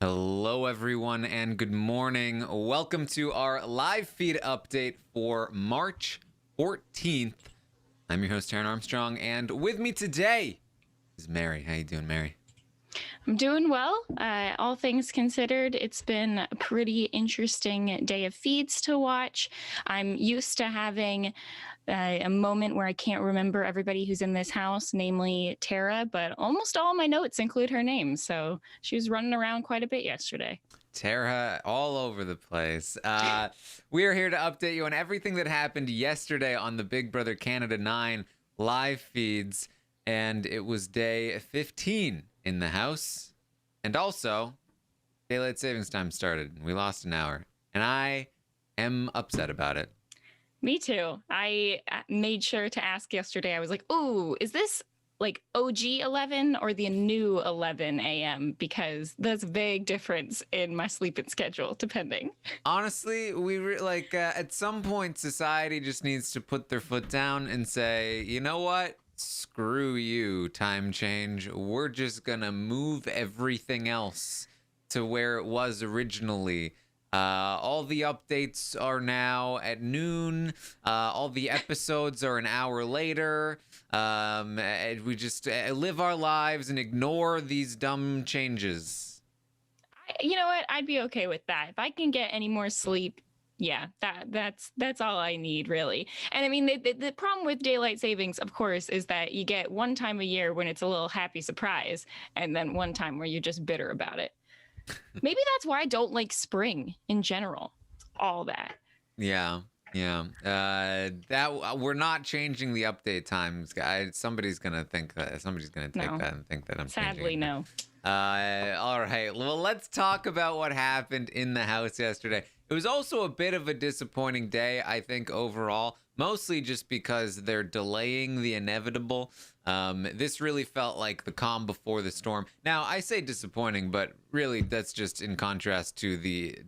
Hello, everyone, and good morning. Welcome to our live feed update for March 14th. I'm your host, Taran Armstrong, and with me today is Mary. How you doing, Mary? I'm doing well. All things considered, it's been a pretty interesting day of feeds to watch. I'm used to having a moment where I can't remember everybody who's in this house, namely Tara, but almost all my notes include her name. So she was running around quite a bit yesterday. Tara, all over the place. We are here to update you on everything that happened yesterday on the Big Brother Canada 9 live feeds, and it was day 15 in the house. And also, daylight savings time started. We lost an hour, and I am upset about it. Me too. I made sure to ask yesterday. I was like, "Ooh, is this like OG 11 or the new 11 a.m.? Because there's a big difference in my sleeping schedule, depending." Honestly, at some point, society just needs to put their foot down and say, you know what? Screw you, time change. We're just gonna move everything else to where it was originally. All the updates are now at noon. All the episodes are an hour later. We just live our lives and ignore these dumb changes. You know what? I'd be okay with that. If I can get any more sleep, yeah, that's all I need, really. And I mean, the problem with daylight savings, of course, is that you get one time a year when it's a little happy surprise, and then one time where you're just bitter about it. Maybe that's why I don't like spring in general. All that. Yeah. That we're not changing the update times, guys. Somebody's gonna think that. Somebody's gonna take that and think that I'm sadly changing. No. All right. Well, let's talk about what happened in the house yesterday. It was also a bit of a disappointing day, I think, overall, mostly just because they're delaying the inevitable. This really felt like the calm before the storm. Now, I say disappointing, but really that's just in contrast to the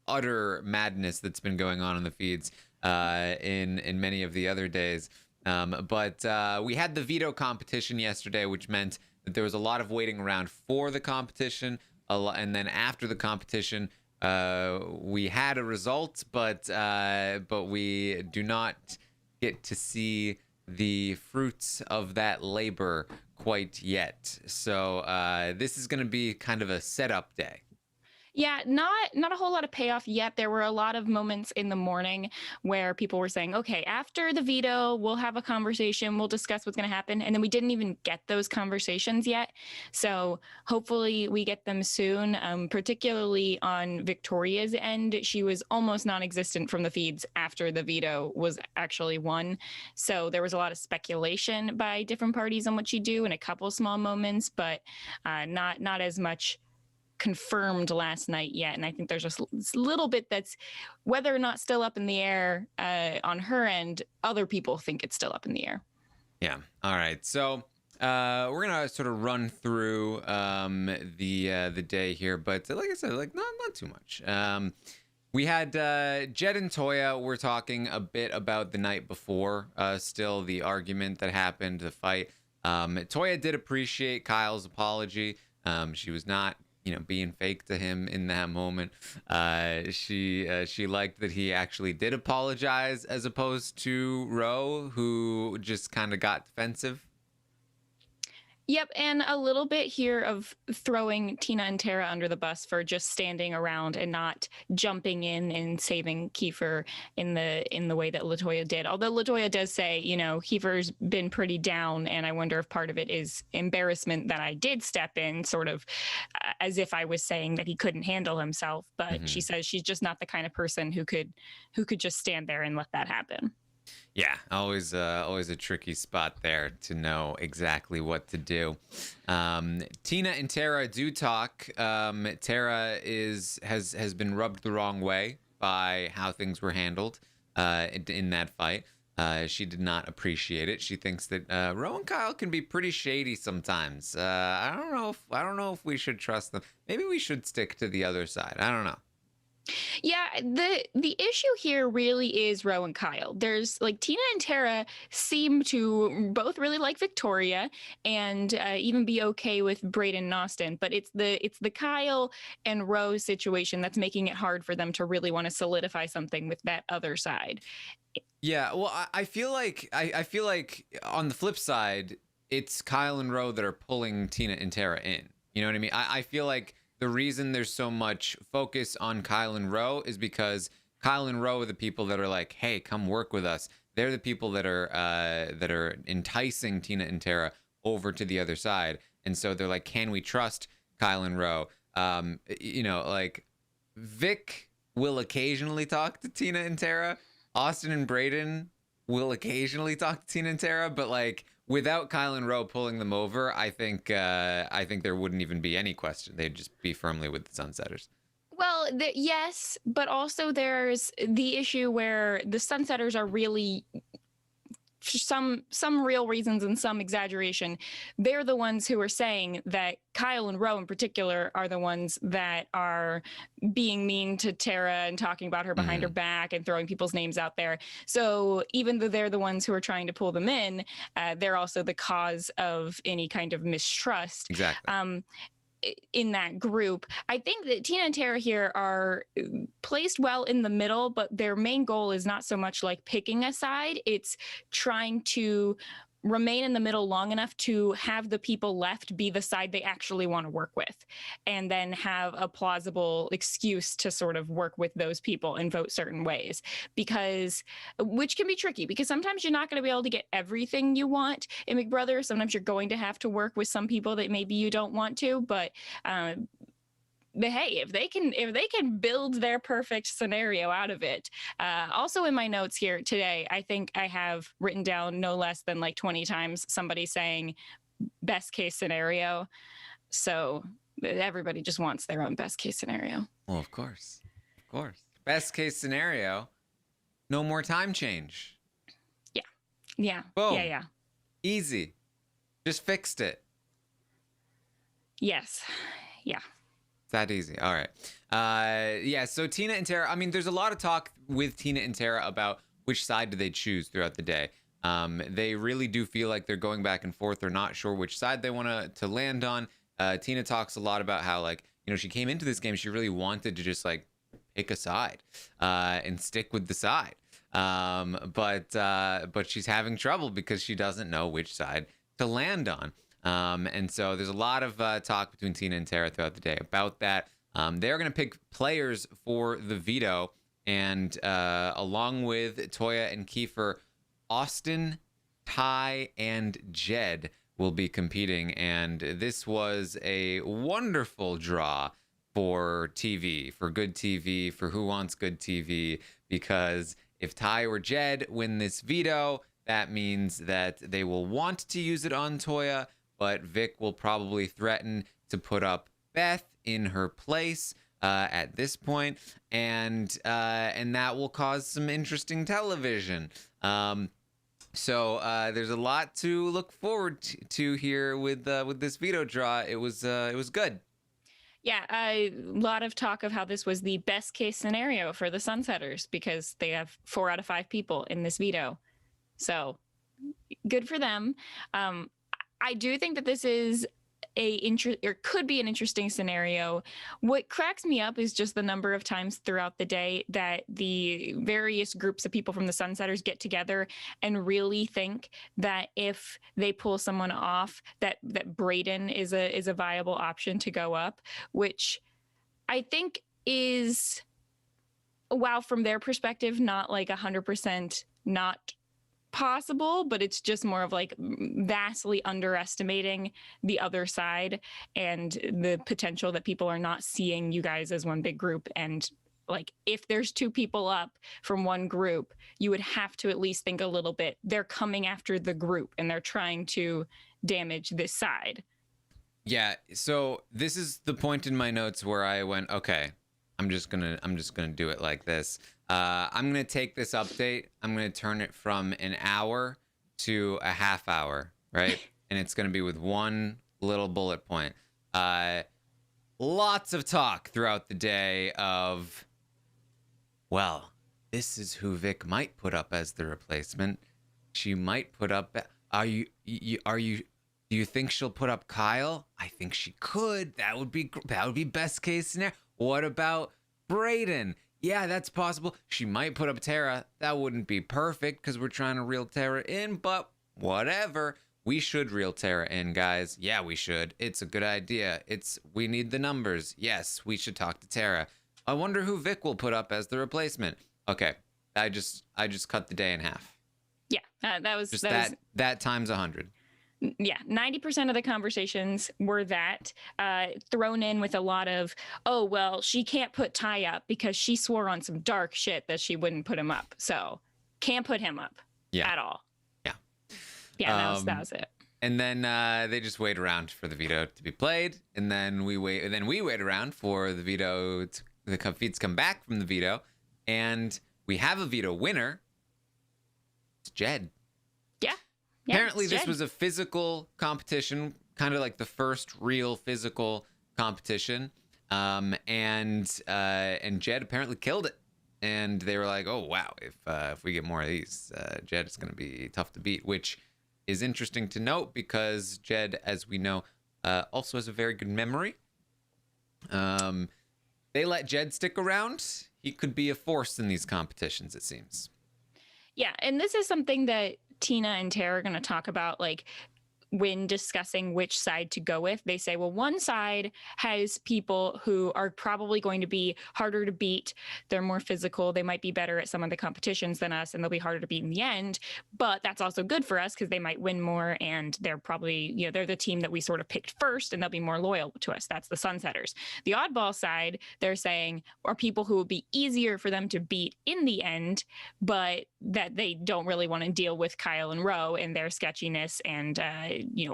utter madness that's been going on in the feeds in many of the other days. But we had the veto competition yesterday, which meant that there was a lot of waiting around for the competition, and then after the competition, we had a result, but we do not get to see the fruits of that labor quite yet. So this is going to be kind of a setup day. Yeah, not a whole lot of payoff yet. There were a lot of moments in the morning where people were saying, okay, after the veto, we'll have a conversation, we'll discuss what's going to happen. And then we didn't even get those conversations yet. So hopefully we get them soon, particularly on Victoria's end. She was almost non-existent from the feeds after the veto was actually won. So there was a lot of speculation by different parties on what she'd do in a couple small moments, but not as much confirmed last night yet. And I think there's just a little bit that's whether or not still up in the air on her end. Other people think it's still up in the air. Yeah. All right. So we're gonna sort of run through the day here, but like I said, like not too much. We had Jed and Toya were talking a bit about the night before, still the argument that happened, the fight. Toya did appreciate Kyle's apology. She was not, being fake to him in that moment. She liked that he actually did apologize as opposed to Ro, who just kind of got defensive. Yep, and a little bit here of throwing Tina and Tara under the bus for just standing around and not jumping in and saving Kiefer in the way that Latoya did. Although Latoya does say, Kiefer's been pretty down, and I wonder if part of it is embarrassment that I did step in, sort of as if I was saying that he couldn't handle himself. But she says she's just not the kind of person who could just stand there and let that happen. Yeah, always a tricky spot there to know exactly what to do. Tina and Tara do talk. Tara has been rubbed the wrong way by how things were handled in that fight. She did not appreciate it. She thinks that Ro and Kyle can be pretty shady sometimes. I don't know if we should trust them. Maybe we should stick to the other side. I don't know. Yeah, the issue here really is Ro and Kyle. There's like Tina and Tara seem to both really like Victoria and even be okay with Brayden and Austin, but it's the Kyle and Ro situation that's making it hard for them to really want to solidify something with that other side. Yeah, well, I feel like I feel like on the flip side, it's Kyle and Ro that are pulling Tina and Tara in. You know what I mean? I feel like the reason there's so much focus on Kyle and Ro is because Kyle and Ro are the people that are like, "Hey, come work with us." They're the people that are enticing Tina and Tara over to the other side, and so they're like, "Can we trust Kyle and Ro?" Like Vic will occasionally talk to Tina and Tara. Austin and Brayden will occasionally talk to Tina and Tara, but like without Kyle and Ro pulling them over, I think there wouldn't even be any question. They'd just be firmly with the Sunsetters. Well, yes, but also there's the issue where the Sunsetters are really, for some real reasons and some exaggeration, they're the ones who are saying that Kyle and Ro in particular are the ones that are being mean to Tara and talking about her behind her back and throwing people's names out there. So even though they're the ones who are trying to pull them in, they're also the cause of any kind of mistrust. Exactly. In that group. I think that Tina and Tara here are placed well in the middle, but their main goal is not so much like picking a side, it's trying to remain in the middle long enough to have the people left be the side they actually want to work with, and then have a plausible excuse to sort of work with those people and vote certain ways, because which can be tricky because sometimes you're not going to be able to get everything you want in Big Brother. Sometimes you're going to have to work with some people that maybe you don't want to, but hey, if they can build their perfect scenario out of it. Also in my notes here today, I think I have written down no less than like 20 times somebody saying best case scenario. So everybody just wants their own best case scenario. Well, of course. Best case scenario, no more time change. Yeah. Boom. Yeah. Easy. Just fixed it. Yes. Yeah. That easy. All right. So Tina and Tara, I mean, there's a lot of talk with Tina and Tara about which side do they choose throughout the day. They really do feel like they're going back and forth. They're not sure which side they want to land on. Tina talks a lot about how, like, she came into this game, she really wanted to just like pick a side and stick with the side. But she's having trouble because she doesn't know which side to land on. And so there's a lot of talk between Tina and Tara throughout the day about that. They're going to pick players for the veto. And along with Toya and Kiefer, Austin, Ty, and Jed will be competing. And this was a wonderful draw for TV, for good TV, for Who Wants Good TV, because if Ty or Jed win this veto, that means that they will want to use it on Toya, but Vic will probably threaten to put up Beth in her place at this point, and that will cause some interesting television. So there's a lot to look forward to here with this veto draw. It was good. Yeah, a lot of talk of how this was the best case scenario for the Sunsetters because they have 4 out of 5 people in this veto. So good for them. I do think that this is could be an interesting scenario. What cracks me up is just the number of times throughout the day that the various groups of people from the Sunsetters get together and really think that if they pull someone off, that Brayden is a viable option to go up, which I think is, while from their perspective, not like 100% not possible, but it's just more of like vastly underestimating the other side and the potential that people are not seeing you guys as one big group. And like, if there's 2 people up from one group, you would have to at least think a little bit, they're coming after the group and they're trying to damage this side. Yeah, so this is the point in my notes where I went, okay, I'm just gonna do it like this. I'm gonna take this update. I'm gonna turn it from an hour to a half hour, right? And it's gonna be with one little bullet point. Lots of talk throughout the day of well, this is who Vic might put up as the replacement. She might put up. Do you think she'll put up Kyle? I think she could. That would be best case scenario. What about Brayden? Yeah, that's possible. She might put up Tara. That wouldn't be perfect because we're trying to reel Tara in, but whatever. We should reel Tara in, guys. Yeah, we should. It's a good idea. We need the numbers. Yes, we should talk to Tara. I wonder who Vic will put up as the replacement. Okay, I just cut the day in half. Yeah, that was that times 100. Yeah, 90% of the conversations were that, thrown in with a lot of, oh, well, she can't put Ty up because she swore on some dark shit that she wouldn't put him up. So can't put him up at all. Yeah. Yeah, that was it. And then they just wait around for the veto to be played. And then we wait around for the veto, the feeds come back from the veto. And we have a veto winner. It's Jed. Yeah, apparently this was a physical competition, kind of like the first real physical competition. And Jed apparently killed it. And they were like, oh, wow, if we get more of these, Jed is going to be tough to beat, which is interesting to note because Jed, as we know, also has a very good memory. They let Jed stick around. He could be a force in these competitions, it seems. Yeah, and this is something that Tina and Tara are going to talk about, like, when discussing which side to go with. They say, well, one side has people who are probably going to be harder to beat. They're more physical. They might be better at some of the competitions than us, and they'll be harder to beat in the end. But that's also good for us because they might win more, and they're probably, they're the team that we sort of picked first, and they'll be more loyal to us. That's the Sunsetters. The oddball side, they're saying, are people who will be easier for them to beat in the end, but that they don't really want to deal with Kyle and Ro and their sketchiness and,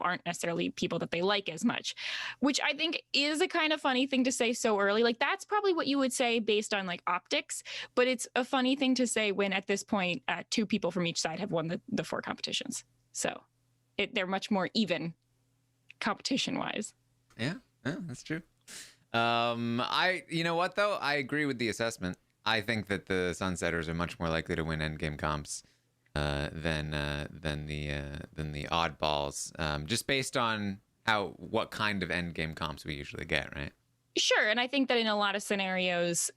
aren't necessarily people that they like as much, which I think is a kind of funny thing to say so early. Like, that's probably what you would say based on like optics, but it's a funny thing to say when at this point, 2 people from each side have won the 4 competitions. So they're much more even competition wise. Yeah, that's true. You know what though? I agree with the assessment. I think that the Sunsetters are much more likely to win endgame comps than the oddballs, just based on what kind of endgame comps we usually get, right? Sure, and I think that in a lot of scenarios,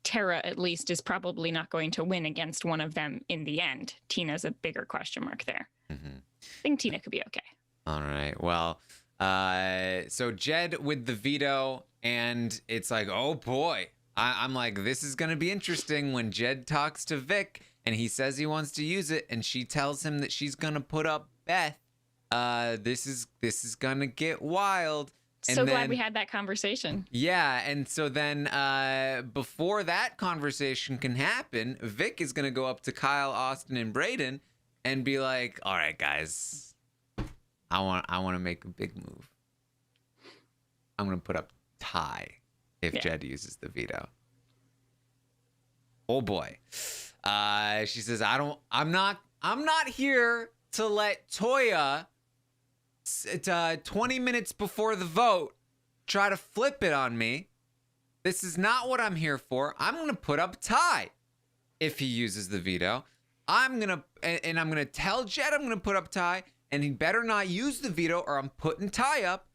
Tara at least is probably not going to win against one of them in the end. Tina's a bigger question mark there. Mm-hmm. I think Tina could be okay. All right. Well, so Jed with the veto, and it's like, oh boy. I'm like, this is going to be interesting when Jed talks to Vic and he says he wants to use it and she tells him that she's going to put up Beth. This is going to get wild. And so glad we had that conversation. Yeah. And so then before that conversation can happen, Vic is going to go up to Kyle, Austin, and Brayden and be like, all right, guys, I want to make a big move. I'm going to put up Ty. If Jed uses the veto. Oh boy. She says, I'm not here to let Toya 20 minutes before the vote try to flip it on me. This is not what I'm here for. I'm going to put up Ty if he uses the veto. I'm going to tell Jed I'm going to put up Ty, and he better not use the veto or I'm putting Ty up.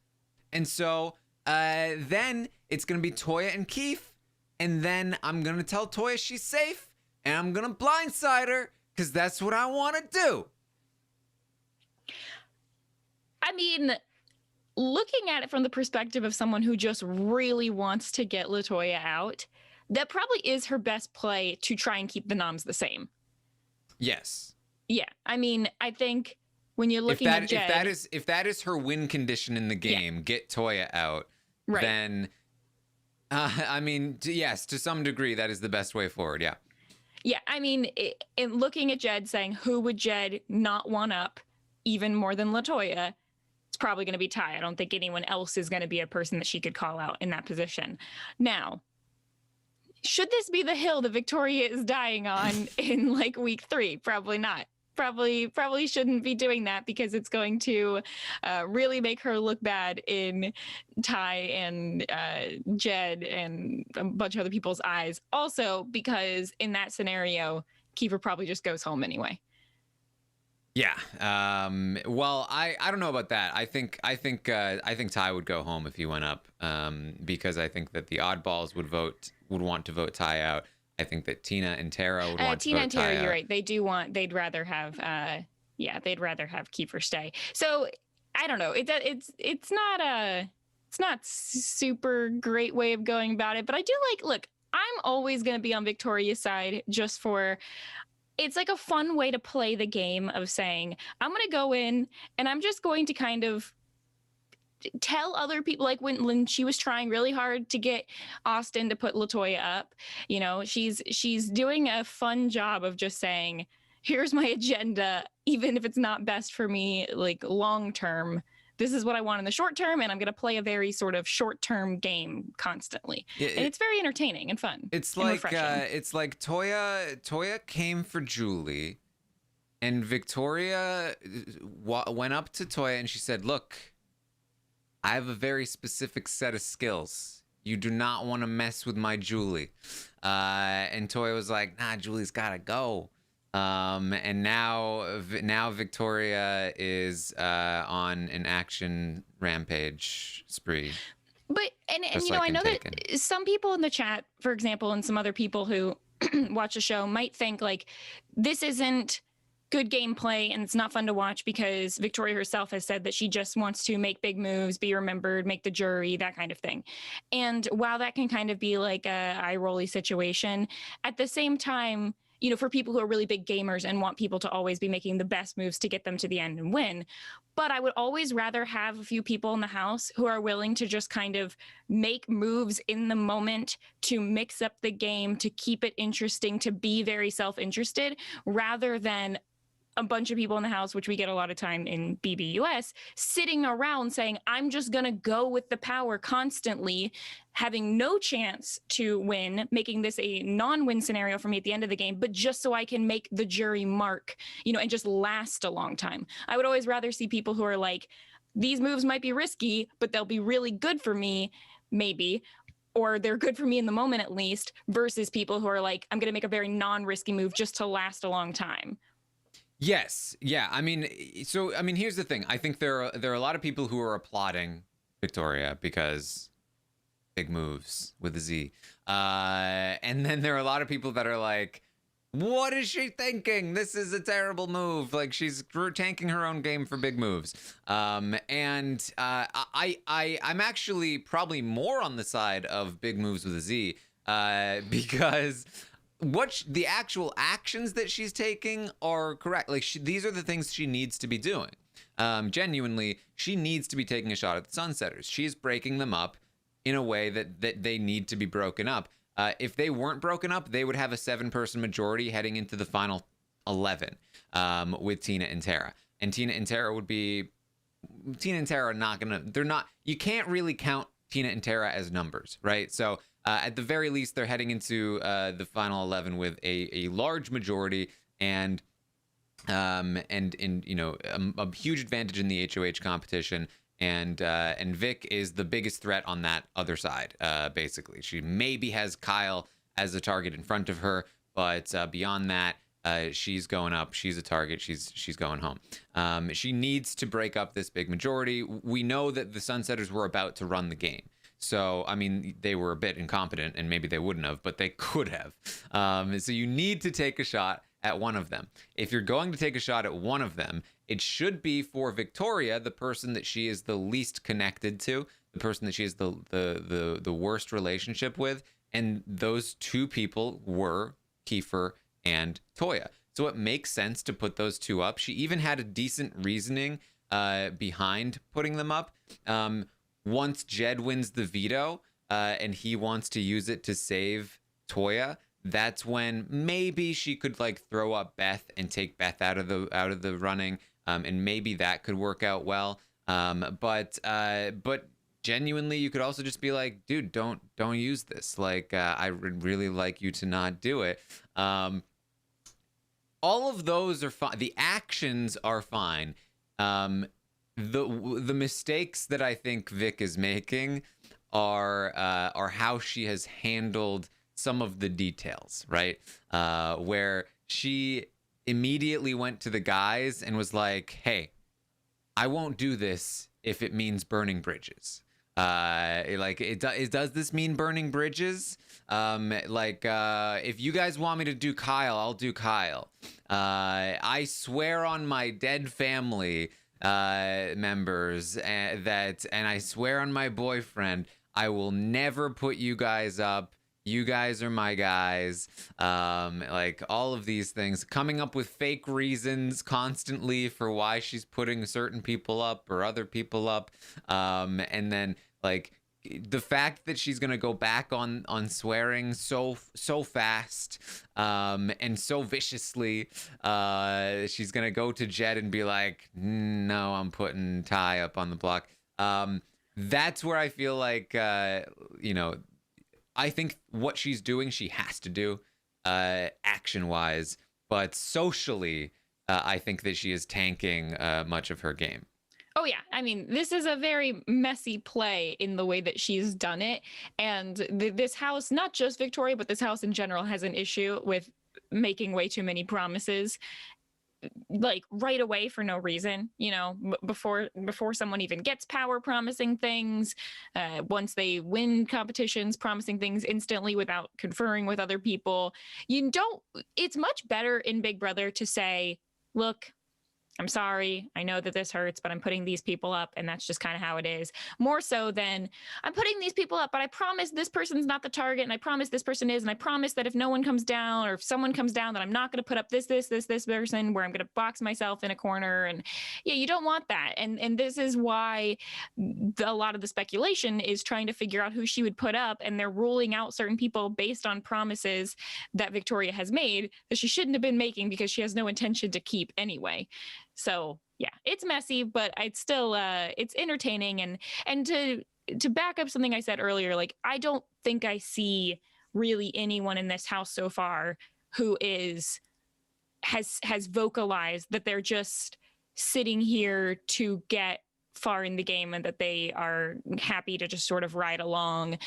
And so then it's going to be Toya and Keith. And then I'm going to tell Toya she's safe. And I'm going to blindside her because that's what I want to do. I mean, looking at it from the perspective of someone who just really wants to get Latoya out, that probably is her best play to try and keep the noms the same. Yes. Yeah. I mean, I think when you're looking at Jed... If that is her win condition in the game, get Toya out, right. Then, I mean, yes, to some degree, that is the best way forward, yeah. Yeah, I mean, in looking at Jed, saying who would Jed not want up even more than Latoya, it's probably going to be Ty. I don't think anyone else is going to be a person that she could call out in that position. Now, should this be the hill that Victoria is dying on in like week 3? Probably not. probably shouldn't be doing that because it's going to really make her look bad in Ty and Jed and a bunch of other people's eyes. Also, because in that scenario, Kiefer probably just goes home anyway. Yeah. Well, I don't know about that. I think Ty would go home if he went up. Because I think that the oddballs would want to vote Ty out. I think that Tina and Tara would want to vote Ty out. Tina and Tara, you're right. They'd rather have Kiefer stay. So I don't know. It's not super great way of going about it, but I do look, I'm always going to be on Victoria's side just for, it's like a fun way to play the game of saying, I'm going to go in and I'm just going to kind of tell other people, like when she was trying really hard to get Austin to put Latoya up, she's doing a fun job of just saying, here's my agenda, even if it's not best for me, like long term. This is what I want in the short term, and I'm going to play a very sort of short-term game constantly. And it's very entertaining and fun. It's like Toya came for Julie, and Victoria went up to Toya and she said, "Look, I have a very specific set of skills. You do not want to mess with my Julie." And Toya was like, "Nah, Julie's gotta go." And now Victoria is on an action rampage spree. But and I know that some people in the chat, for example, and some other people who watch the show might think like this isn't good gameplay and it's not fun to watch because Victoria herself has said that she just wants to make big moves, be remembered, make the jury, that kind of thing. And while that can kind of be like a eye-rolly situation, at the same time, for people who are really big gamers and want people to always be making the best moves to get them to the end and win. But I would always rather have a few people in the house who are willing to just kind of make moves in the moment to mix up the game, to keep it interesting, to be very self-interested, rather than a bunch of people in the house, which we get a lot of time in BBUS, sitting around saying, I'm just going to go with the power constantly, having no chance to win, making this a non-win scenario for me at the end of the game, but just so I can make the jury mark, and just last a long time. I would always rather see people who are like, these moves might be risky, but they'll be really good for me, maybe, or they're good for me in the moment at least, versus people who are like, I'm going to make a very non-risky move just to last a long time. Yes. Yeah. Here's the thing. I think there are a lot of people who are applauding Victoria because big moves with a Z. And then there are a lot of people that are like, what is she thinking? This is a terrible move. Like she's tanking her own game for big moves. I'm actually probably more on the side of big moves with a Z because the actual actions that she's taking are correct. Like these are the things she needs to be doing. Genuinely, she needs to be taking a shot at the Sunsetters. She's breaking them up in a way that they need to be broken up. If they weren't broken up, they would have a 7-person majority heading into the final 11 with Tina and Tara. And Tina and Tara are not gonna. They're not. You can't really count Tina and Tara as numbers, right? So. At the very least, they're heading into the final 11 with a large majority and a huge advantage in the HOH competition. And Vic is the biggest threat on that other side. Basically, she maybe has Kyle as a target in front of her, but beyond that, she's going up. She's a target. She's going home. She needs to break up this big majority. We know that the Sunsetters were about to run the game. So, they were a bit incompetent and maybe they wouldn't have, but they could have. So you need to take a shot at one of them. If you're going to take a shot at one of them, it should be for Victoria, the person that she is the least connected to, the person that she has the worst relationship with. And those two people were Kiefer and Toya. So it makes sense to put those two up. She even had a decent reasoning behind putting them up. Once Jed wins the veto and he wants to use it to save Toya, that's when maybe she could throw up Beth and take Beth out of the running, and maybe that could work out well. But genuinely, you could also just be like, dude, don't use this. I would really like you to not do it. all of those are fine. The actions are fine. The mistakes that I think Vic is making are how she has handled some of the details, right? Where she immediately went to the guys and was like, "Hey, I won't do this if it means burning bridges." Does this mean burning bridges? If you guys want me to do Kyle, I'll do Kyle. I swear on my dead family members and I swear on my boyfriend, I will never put you guys up. You guys are my guys. All of these things, coming up with fake reasons constantly for why she's putting certain people up or other people up. And then the fact that she's gonna go back on swearing so fast and so viciously. She's gonna go to Jed and be like, "No, I'm putting Ty up on the block." That's where I feel like I think what she's doing, she has to do action-wise, but socially, I think that she is tanking much of her game. Oh, yeah. I mean, this is a very messy play in the way that she's done it. And this house, not just Victoria, but this house in general, has an issue with making way too many promises, right away for no reason, before someone even gets power, promising things, once they win competitions, promising things instantly without conferring with other people. It's much better in Big Brother to say, "Look, I'm sorry. I know that this hurts, but I'm putting these people up, and that's just kind of how it is." More so than, "I'm putting these people up, but I promise this person's not the target, and I promise this person is, and I promise that if no one comes down, or if someone comes down, that I'm not going to put up this person, where I'm going to box myself in a corner." And yeah, you don't want that. And this is why a lot of the speculation is trying to figure out who she would put up, and they're ruling out certain people based on promises that Victoria has made that she shouldn't have been making because she has no intention to keep anyway. So yeah, it's messy, but it's still it's entertaining. And to back up something I said earlier, I don't think I see really anyone in this house so far who has vocalized that they're just sitting here to get far in the game and that they are happy to just sort of ride along.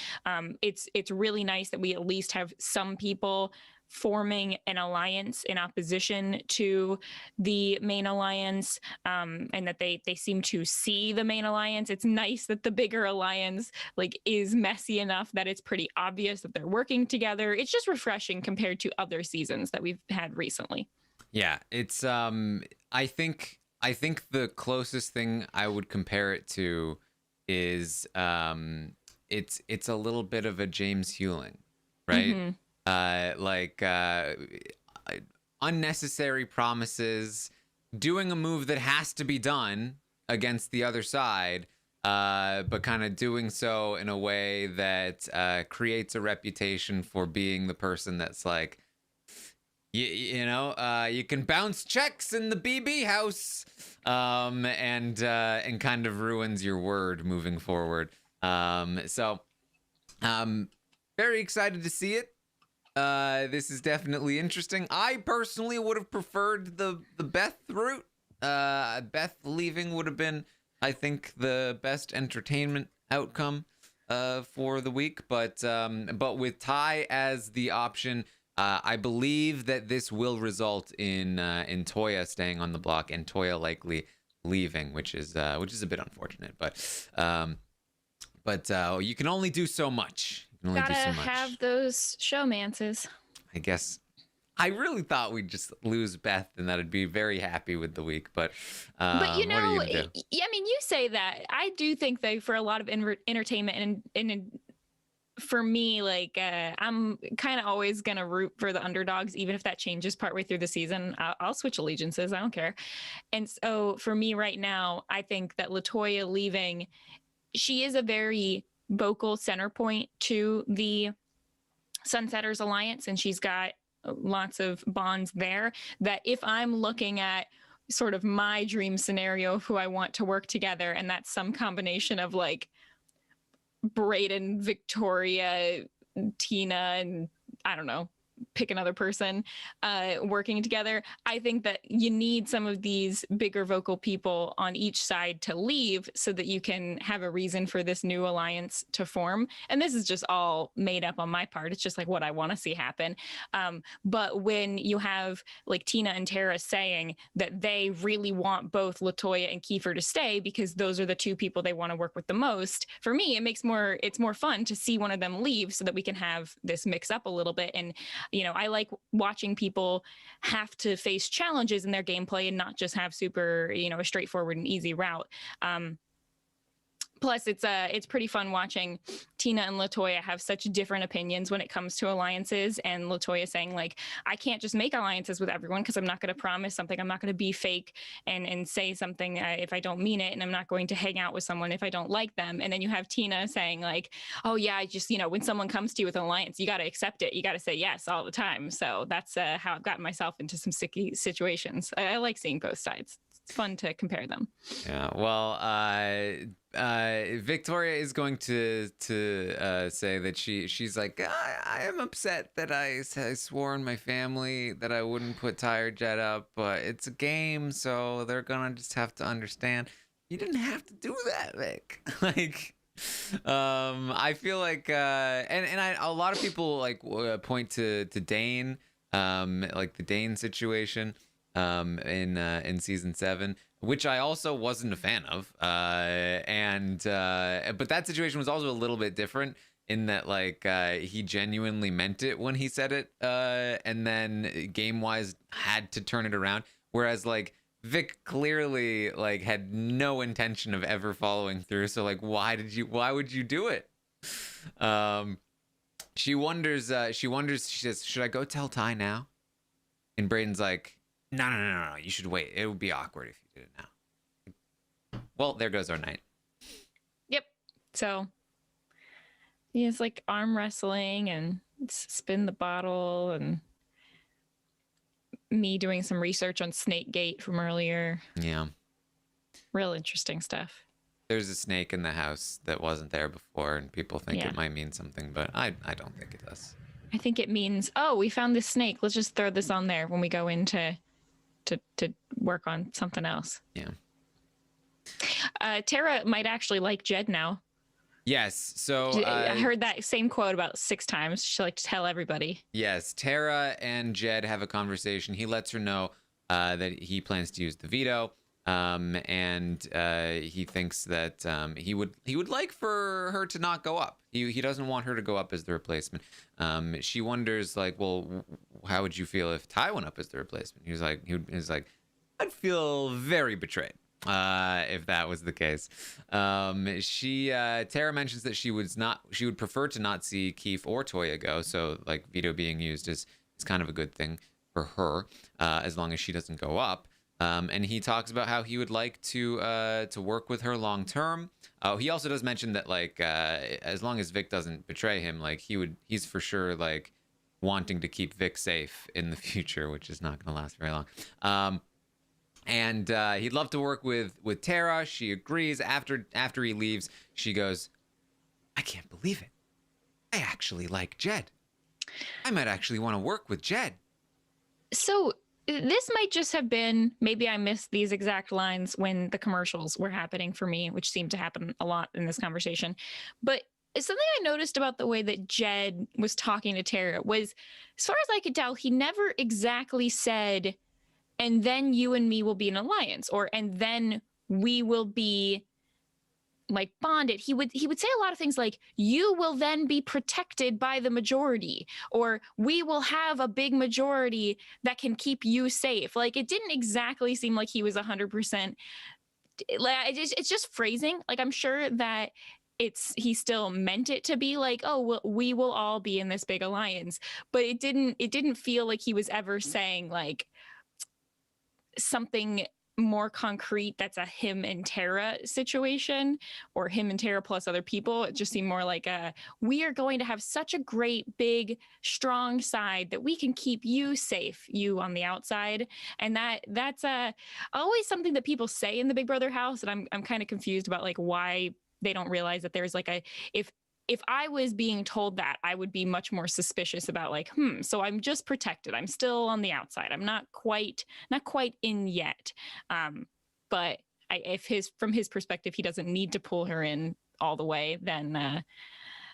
It's really nice that we at least have some people forming an alliance in opposition to the main alliance, and that they seem to see the main alliance. It's nice that the bigger alliance is messy enough that it's pretty obvious that they're working together. It's just refreshing compared to other seasons that we've had recently. Yeah, it's I think the closest thing I would compare it to is it's a little bit of a James Hewling, right? Mm-hmm. Unnecessary promises, doing a move that has to be done against the other side, but kind of doing so in a way that creates a reputation for being the person that's you can bounce checks in the BB house, and kind of ruins your word moving forward. Very excited to see it. This is definitely interesting. I personally would have preferred the Beth route. Beth leaving would have been, I think, the best entertainment outcome for the week. But with Ty as the option, I believe that this will result in Toya staying on the block and Toya likely leaving, which is a bit unfortunate. But you can only do so much. Gotta have those showmances. I guess I really thought we'd just lose Beth and that I'd be very happy with the week. But what are you gonna do? I mean, you say that. I do think that for a lot of entertainment and for me, I'm kind of always gonna root for the underdogs, even if that changes partway through the season. I'll switch allegiances. I don't care. And so for me right now, I think that Latoya leaving, she is a very vocal center point to the Sunsetters Alliance, and she's got lots of bonds there, that if I'm looking at sort of my dream scenario of who I want to work together, and that's some combination of Brayden, Victoria, Tina, and I don't know, pick another person working together. I think that you need some of these bigger vocal people on each side to leave so that you can have a reason for this new alliance to form. And this is just all made up on my part. It's just like what I want to see happen. But when you have like Tina and Tara saying that they really want both Latoya and Kiefer to stay because those are the two people they want to work with the most, for me, it's more fun to see one of them leave so that we can have this mix up a little bit. And I like watching people have to face challenges in their gameplay and not just have super, a straightforward and easy route. Plus, it's pretty fun watching Tina and Latoya have such different opinions when it comes to alliances. And Latoya saying, like, I can't just make alliances with everyone because I'm not going to promise something. I'm not going to be fake and say something if I don't mean it. And I'm not going to hang out with someone if I don't like them. And then you have Tina saying, like, oh, yeah, I just, when someone comes to you with an alliance, you got to accept it. You got to say yes all the time. So that's how I've gotten myself into some sticky situations. I like seeing both sides. It's fun to compare them. Yeah, well, Victoria is going to say that she's like, I am upset that I swore in my family that I wouldn't put Tired Jet up, but it's a game, so they're gonna just have to understand. You didn't have to do that, Vic. Like, I feel like, a lot of people like point to Dane, like the Dane situation. In season 7, which I also wasn't a fan of, but that situation was also a little bit different in that like he genuinely meant it when he said it, and then game wise had to turn it around, whereas like Vic clearly like had no intention of ever following through. So like why would you do it? She wonders, she says, should I go tell Ty now? And Brayden's like, No. You should wait. It would be awkward if you did it now. Well, there goes our night. Yep. So it's like arm wrestling and spin the bottle and me doing some research on Snakegate from earlier. Yeah. Real interesting stuff. There's a snake in the house that wasn't there before, and people think it might mean something, but I don't think it does. I think it means, oh, we found this snake. Let's just throw this on there when we go into to work on something else. Yeah. Tara might actually like Jed now. Yes. So I heard that same quote about 6 times. She like to tell everybody. Yes. Tara and Jed have a conversation. He lets her know that he plans to use the veto. And he thinks that he would like for her to not go up. He doesn't want her to go up as the replacement. She wonders like, well, how would you feel if Ty went up as the replacement? He was like, I'd feel very betrayed if that was the case. Tara mentions that she would prefer to not see Keith or Toya go. So like veto being used is kind of a good thing for her, as long as she doesn't go up. And he talks about how he would like to work with her long term. He also does mention that like as long as Vic doesn't betray him, like he's for sure like wanting to keep Vic safe in the future, which is not going to last very long. And he'd love to work with Tara. She agrees. After he leaves, she goes, I can't believe it. I actually like Jed. I might actually want to work with Jed. So this might just have been, maybe I missed these exact lines when the commercials were happening for me, which seemed to happen a lot in this conversation. But something I noticed about the way that Jed was talking to Tara was, as far as I could tell, he never exactly said, and then you and me will be an alliance, or and then we will be like bonded. He would say a lot of things like, you will then be protected by the majority, or we will have a big majority that can keep you safe. Like it didn't exactly seem like he was 100%. It's just phrasing. Like I'm sure that he still meant it to be like, oh, well, we will all be in this big alliance, but it didn't feel like he was ever saying like something more concrete that's a him and Tara situation, or him and Tara plus other people. It just seemed more like we are going to have such a great big strong side that we can keep you safe, you on the outside. And that's always something that people say in the Big Brother house, and I'm kind of confused about like why they don't realize that there's like if if I was being told that, I would be much more suspicious about like, so I'm just protected. I'm still on the outside. I'm not quite in yet. But from his perspective, he doesn't need to pull her in all the way, then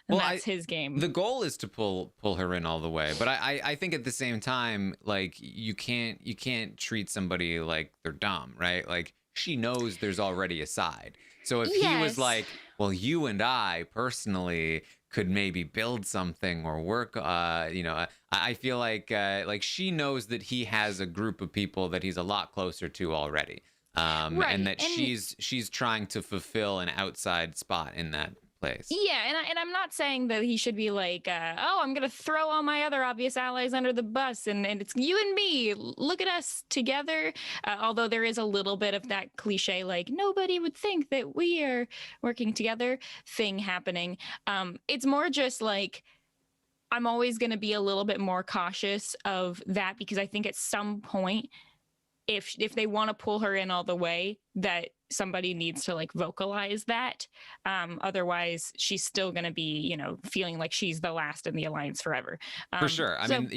that's his game. The goal is to pull her in all the way, but I think at the same time, like you can't treat somebody like they're dumb, right? Like she knows there's already a side. So if he was like, well, you and I personally could maybe build something or work, I feel like she knows that he has a group of people that he's a lot closer to already. And that she's trying to fulfill an outside spot in that place. Yeah, and I'm not saying that he should be like, I'm gonna throw all my other obvious allies under the bus, and it's you and me. Look at us together. Although there is a little bit of that cliche, like nobody would think that we are working together thing happening. It's more just like I'm always gonna be a little bit more cautious of that because I think at some point, if they want to pull her in all the way, that somebody needs to like vocalize that. Otherwise, she's still going to be, feeling like she's the last in the alliance forever. For sure. I mean,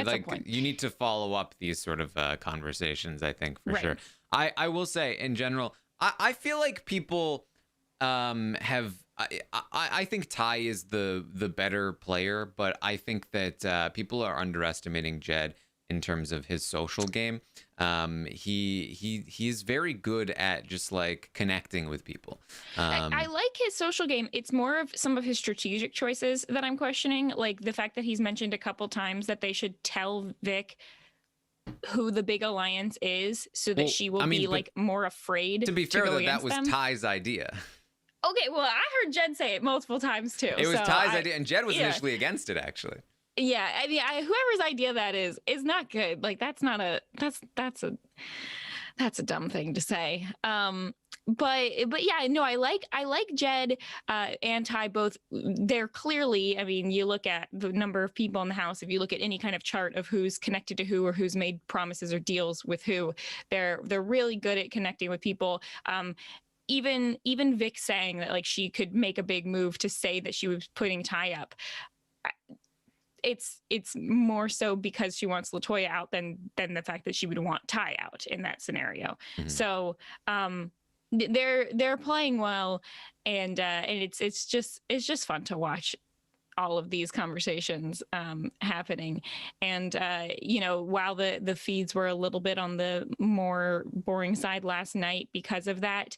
like you need to follow up these sort of conversations, I think, for sure. I will say in general, I feel like people have. I think Ty is the better player, but I think that people are underestimating Jed in terms of his social game. He's very good at just like connecting with people. I like his social game. It's more of some of his strategic choices that I'm questioning, like the fact that he's mentioned a couple times that they should tell Vic who the big alliance is so that she will be like more afraid. To be fair, that was Ty's idea. Okay, well, I heard Jed say it multiple times too. It was Ty's idea, and Jed was initially against it, actually. Yeah, I mean, whoever's idea that is not good. Like that's a dumb thing to say. But yeah, no, I like Jed and Ty both. They're clearly, I mean, you look at the number of people in the house. If you look at any kind of chart of who's connected to who or who's made promises or deals with who, they're really good at connecting with people. Even Vic saying that like she could make a big move to say that she was putting Ty up. It's more so because she wants Latoya out than the fact that she would want Ty out in that scenario. Mm-hmm. So they're playing well, and it's just fun to watch all of these conversations happening. And while the feeds were a little bit on the more boring side last night because of that,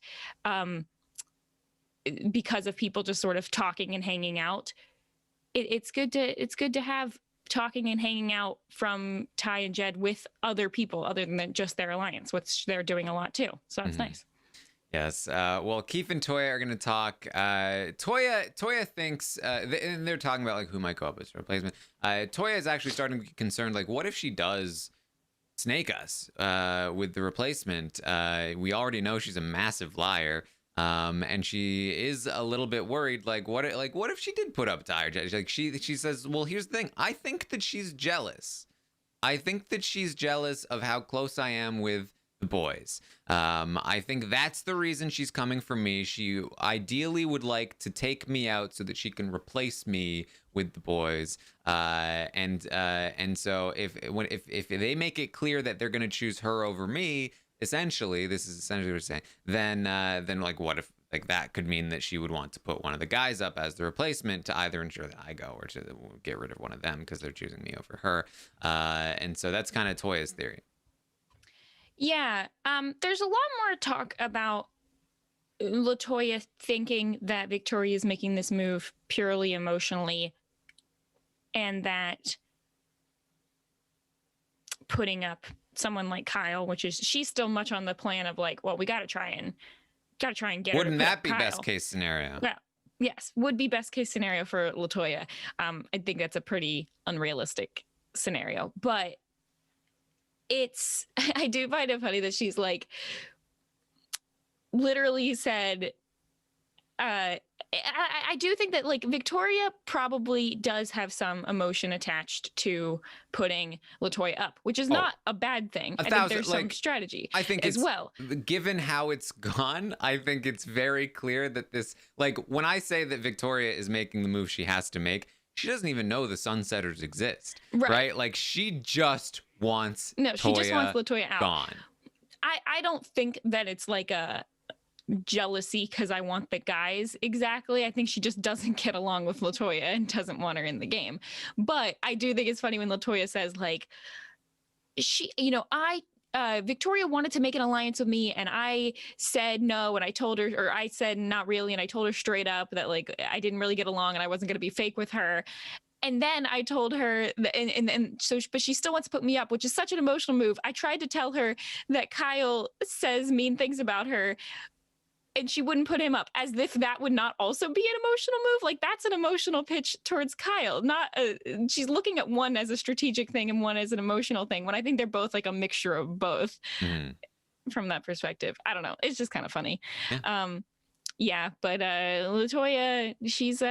because of people just sort of talking and hanging out. It's good to have talking and hanging out from Ty and Jed with other people other than just their alliance, which they're doing a lot too. So that's nice. Yes. Well, Keith and Toya are going to talk. Toya thinks, and they're talking about like who might go up as a replacement. Toya is actually starting to be concerned. Like, what if she does snake us with the replacement? We already know she's a massive liar. And she is a little bit worried. Like, what if she did put up Ty? Like, she says, well, here's the thing. I think that she's jealous. I think that she's jealous of how close I am with the boys. I think that's the reason she's coming for me. She ideally would like to take me out so that she can replace me with the boys. And so if they make it clear that they're going to choose her over me, this is essentially what we're saying. Then like, what if like that could mean that she would want to put one of the guys up as the replacement to either ensure that I go or to get rid of one of them because they're choosing me over her. And so that's kind of Toya's theory. Yeah. There's a lot more talk about Latoya thinking that Victoria is making this move purely emotionally, and that putting up someone like Kyle, which is she's still much on the plan of like, well, we got to try and get. Wouldn't that be Kyle. Best case scenario? Well, yes, would be best case scenario for Latoya. I think that's a pretty unrealistic scenario, but I do find it funny that she's like literally said I do think that like Victoria probably does have some emotion attached to putting Latoya up, which is not a bad thing. I think there's some strategy I think as well. Given how it's gone, I think it's very clear that this, like, when I say that Victoria is making the move she has to make, she doesn't even know the Sunsetters exist, right? Like, she just wants she just wants Latoya out. Gone. I don't think that it's like a jealousy because I want the guys exactly. I think she just doesn't get along with Latoya and doesn't want her in the game. But I do think it's funny when Latoya says like, Victoria wanted to make an alliance with me and I said no, and I told her, or I said not really, and I told her straight up that like I didn't really get along and I wasn't going to be fake with her. And then I told her, but she still wants to put me up, which is such an emotional move. I tried to tell her that Kyle says mean things about her, and she wouldn't put him up, as if that would not also be an emotional move. Like, that's an emotional pitch towards Kyle. She's looking at one as a strategic thing and one as an emotional thing, when I think they're both like a mixture of both from that perspective. I don't know. It's just kind of funny. Yeah. But Latoya, she's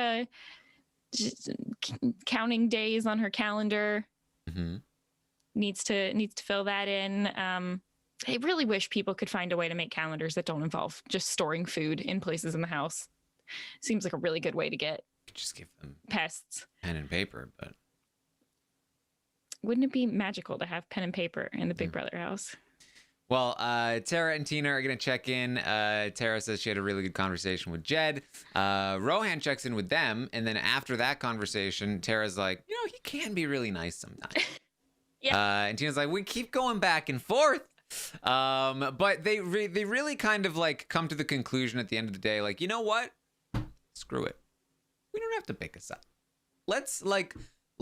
counting days on her calendar. Needs to fill that in. I really wish people could find a way to make calendars that don't involve just storing food in places in the house. Seems like a really good way to get just give them pests. Pen and paper, but wouldn't it be magical to have pen and paper in the Big Brother house? Well, Tara and Tina are going to check in. Tara says she had a really good conversation with Jed. Rohan checks in with them. And then after that conversation, Tara's like, he can be really nice sometimes. And Tina's like, we keep going back and forth. But they really kind of like come to the conclusion at the end of the day, like, you know what? Screw it. We don't have to pick a side. Let's like,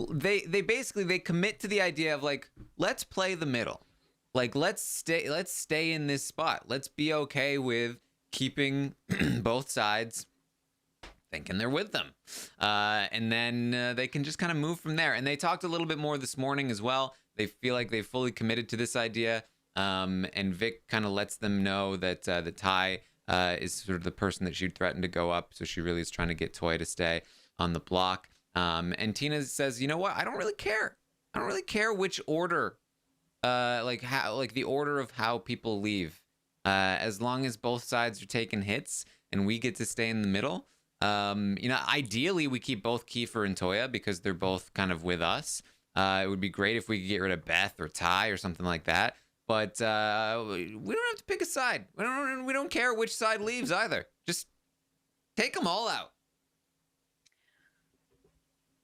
they basically commit to the idea of like, let's play the middle. Like, let's stay in this spot. Let's be okay with keeping both sides thinking they're with them. And then they can just kind of move from there. And they talked a little bit more this morning as well. They feel like they've fully committed to this idea. And Vic kind of lets them know that the Ty is sort of the person that she'd threatened to go up. So she really is trying to get Toy to stay on the block. And Tina says, you know what? I don't really care. I don't really care which order, the order of how people leave. As long as both sides are taking hits and we get to stay in the middle. Ideally we keep both Kiefer and Toya because they're both kind of with us. It would be great if we could get rid of Beth or Ty or something like that. But we don't have to pick a side. We don't care which side leaves either. Just take them all out.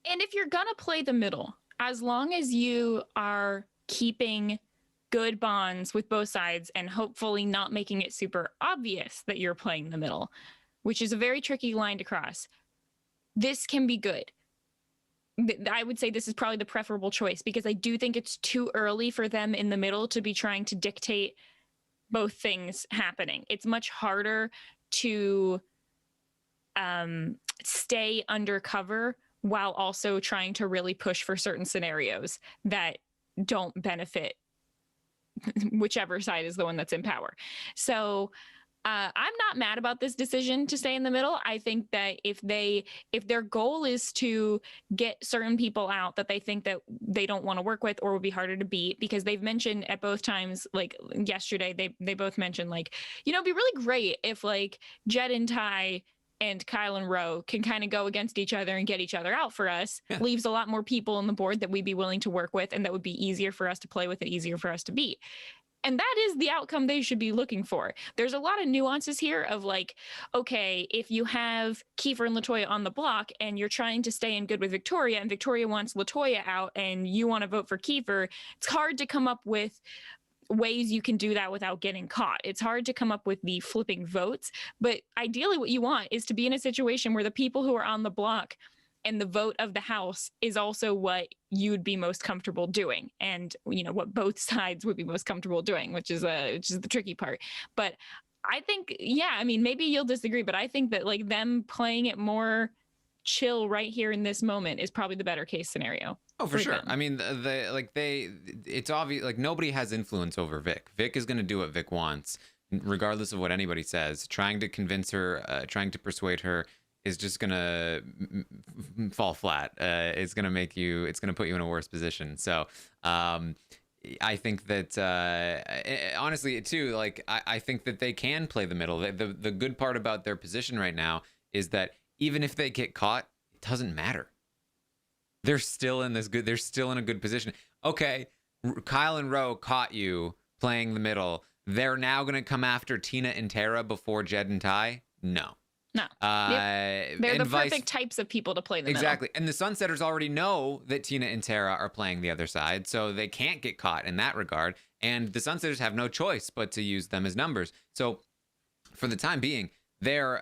And if you're gonna play the middle, as long as you are keeping good bonds with both sides and hopefully not making it super obvious that you're playing the middle, which is a very tricky line to cross, this can be good. I would say this is probably the preferable choice because I do think it's too early for them in the middle to be trying to dictate both things happening. It's much harder to stay undercover while also trying to really push for certain scenarios that don't benefit whichever side is the one that's in power. So I'm not mad about this decision to stay in the middle. I think that if their goal is to get certain people out that they think that they don't want to work with or will be harder to beat, because they've mentioned at both times, like yesterday, they both mentioned like, it'd be really great if like Jed and Ty and Kyle and Ro can kind of go against each other and get each other out for us. Yeah. Leaves a lot more people on the board that we'd be willing to work with and that would be easier for us to play with and easier for us to beat. And that is the outcome they should be looking for. There's a lot of nuances here of like, okay, if you have Kiefer and Latoya on the block and you're trying to stay in good with Victoria and Victoria wants Latoya out and you want to vote for Kiefer, it's hard to come up with ways you can do that without getting caught. It's hard to come up with the flipping votes, but ideally what you want is to be in a situation where the people who are on the block and the vote of the house is also what you'd be most comfortable doing, and what both sides would be most comfortable doing, which is the tricky part. But I think, maybe you'll disagree, but I think that like them playing it more chill right here in this moment is probably the better case scenario. Oh, for sure. Them. I mean, it's obvious, like nobody has influence over Vic. Vic is going to do what Vic wants, regardless of what anybody says. Trying to convince her, trying to persuade her is just gonna fall flat. It's gonna put you in a worse position. So I think that honestly too, like I think that they can play the middle. The good part about their position right now is that even if they get caught, it doesn't matter. They're still in a good position. Okay, Kyle and Ro caught you playing the middle. They're now going to come after Tina and Tara before Jed and Ty? No. No. They're the perfect types of people to play the middle. Exactly. And the Sunsetters already know that Tina and Tara are playing the other side, so they can't get caught in that regard. And the Sunsetters have no choice but to use them as numbers. So for the time being, they're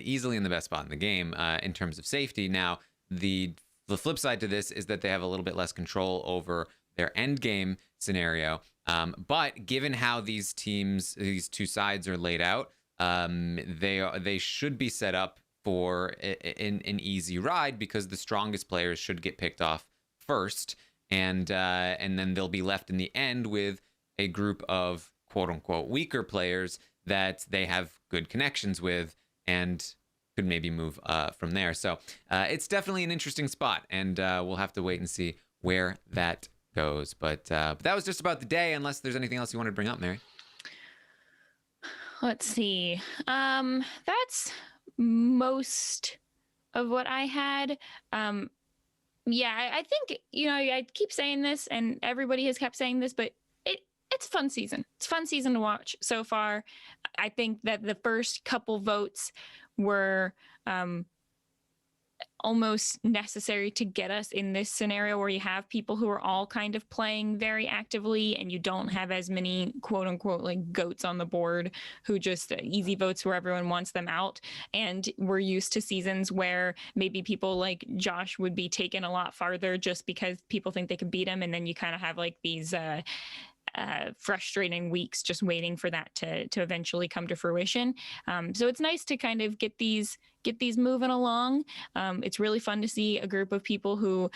easily in the best spot in the game in terms of safety. Now, the flip side to this is that they have a little bit less control over their end game scenario. But given how these two sides are laid out, they should be set up for an easy ride because the strongest players should get picked off first, and then they'll be left in the end with a group of quote unquote weaker players that they have good connections with and could maybe move from there. So it's definitely an interesting spot, and we'll have to wait and see where that goes. But that was just about the day, unless there's anything else you wanted to bring up, Mary. Let's see. That's most of what I had. Yeah, I think, I keep saying this and everybody has kept saying this, but it's a fun season. It's a fun season to watch so far. I think that the first couple votes were almost necessary to get us in this scenario where you have people who are all kind of playing very actively and you don't have as many quote unquote like goats on the board who just easy votes where everyone wants them out. And we're used to seasons where maybe people like Josh would be taken a lot farther just because people think they can beat him, and then you kind of have like these frustrating weeks just waiting for that to eventually come to fruition. So it's nice to kind of get these moving along. It's really fun to see a group of people who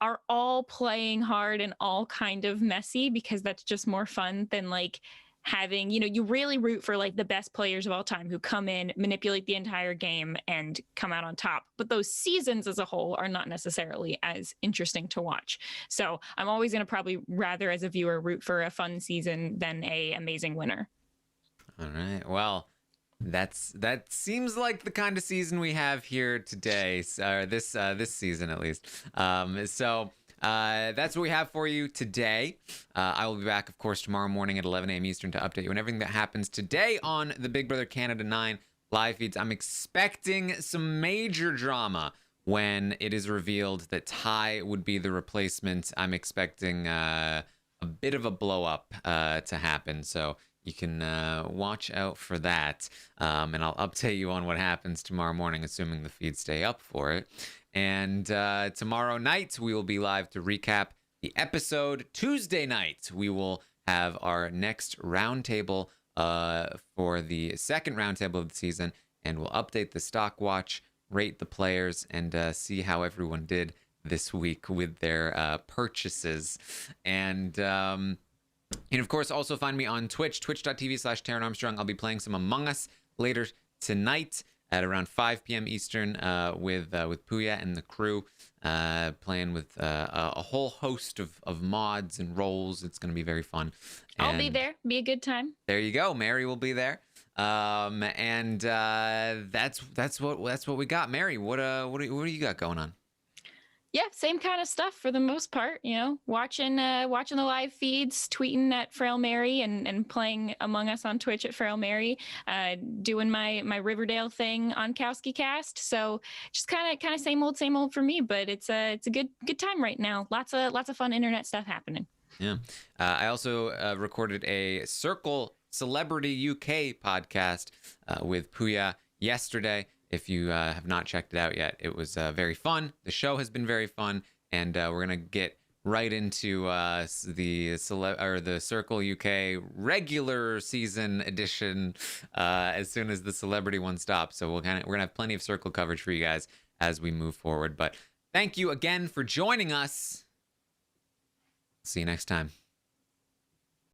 are all playing hard and all kind of messy, because that's just more fun than like having, you really root for like the best players of all time who come in, manipulate the entire game and come out on top. But those seasons as a whole are not necessarily as interesting to watch. So I'm always going to probably rather as a viewer root for a fun season than a amazing winner. All right. Well, that seems like the kind of season we have here today, or this season at least. So that's what we have for you today. I will be back, of course, tomorrow morning at 11 a.m. Eastern to update you on everything that happens today on the Big Brother Canada 9 live feeds. I'm expecting some major drama when it is revealed that Ty would be the replacement. I'm expecting a bit of a blow up to happen. So you can watch out for that. And I'll update you on what happens tomorrow morning, assuming the feeds stay up for it. And tomorrow night, we will be live to recap the episode. Tuesday night, we will have our next roundtable for the second roundtable of the season. And we'll update the stock watch, rate the players, and see how everyone did this week with their purchases. And you can, of course, also find me on Twitch, twitch.tv/Taran Armstrong. I'll be playing some Among Us later tonight at around 5 p.m. Eastern with Puya and the crew, playing with a whole host of mods and roles. It's going to be very fun. I'll be there. Be a good time. There you go. Mary will be there. And that's what we got. Mary, what do you got going on? Yeah, same kind of stuff for the most part, watching the live feeds, tweeting at Frail Mary and playing Among Us on Twitch at Frail Mary, doing my Riverdale thing on KowSkiCast. So just kind of same old for me, but it's a good time right now. Lots of fun internet stuff happening. Yeah. I also recorded a Circle Celebrity UK podcast with Puya yesterday. If you have not checked it out yet, it was very fun. The show has been very fun, and we're gonna get right into the Circle UK regular season edition as soon as the celebrity one stops. So we're gonna have plenty of Circle coverage for you guys as we move forward. But thank you again for joining us. See you next time.